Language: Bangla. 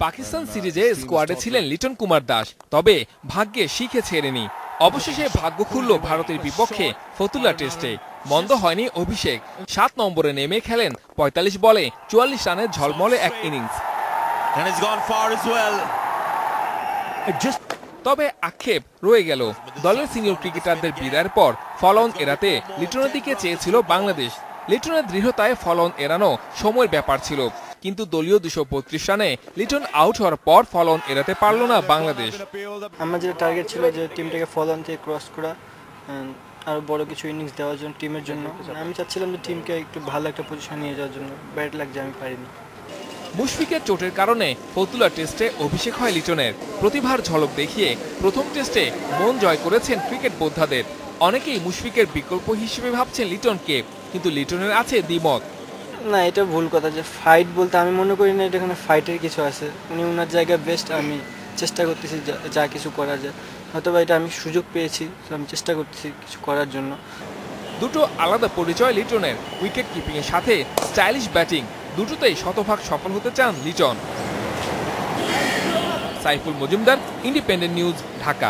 পাকিস্তান সিরিজে স্কোয়াডে ছিলেন লিটন কুমার দাস, তবে ভাগ্যে শিখে ছেড়েনি। অবশেষে ভাগ্য খুলল ভারতের বিপক্ষে ফতুল্লা টেস্টে। মন্দ হয়নি অভিষেক, 7 নম্বরে নেমে খেলেন 45 বলে 44 রানের ঝলমলে এক ইনিংস। তবে আক্ষেপ রয়ে গেল, দলের সিনিয়র ক্রিকেটারদের বিদায়ের পর ফলন এড়াতে লিটনের দিকে চেয়েছিল বাংলাদেশ। লিটনের দৃঢ়তায় ফলন এড়ানো সময়ের ব্যাপার ছিল, কিন্তু দলীয় 232 রানে লিটন আউট হওয়ার পর ফলন এড়াতে পারল না বাংলাদেশ। আমার যেটা টার্গেট ছিল যে টিমটাকে ফলন থেকে ক্রস করা, আরো বড় কিছু ইনিংস দেওয়ার জন্য টিমের জন্য। আমি চাচ্ছিলাম যে টিমকে একটু ভালো একটা পজিশন নিয়ে যাওয়ার জন্য। ব্যাড লাগ যে আমি পারিনি। মুশফিকের চোটের কারণে ফতুল্লা টেস্টে অভিষেক হয় লিটনের। প্রতিভার ঝলক দেখিয়ে প্রথম টেস্টে মন জয় করেছেন ক্রিকেট বোদ্ধাদের। অনেকেই মুশফিকের বিকল্প হিসেবে ভাবছেন লিটনকে, কিন্তু লিটনের আছে দ্বিমত। না, এটা ভুল কথা যে ফাইট বলতে আমি মনে করি না এটা এখানে ফাইটের কিছু আছে। উনি ওনার জায়গায় বেস্ট, আমি চেষ্টা করতেছি যা কিছু করা যায়। হয়তো বা এটা আমি সুযোগ পেয়েছি, আমি চেষ্টা করতেছি কিছু করার জন্য। দুটো আলাদা পরিচয় লিটনের, উইকেট কিপিং এর সাথে স্টাইলিশ ব্যাটিং, দুটোতেই শতভাগ সফল হতে চান লিটন। Saiful Majumder, Independent News, Dhaka.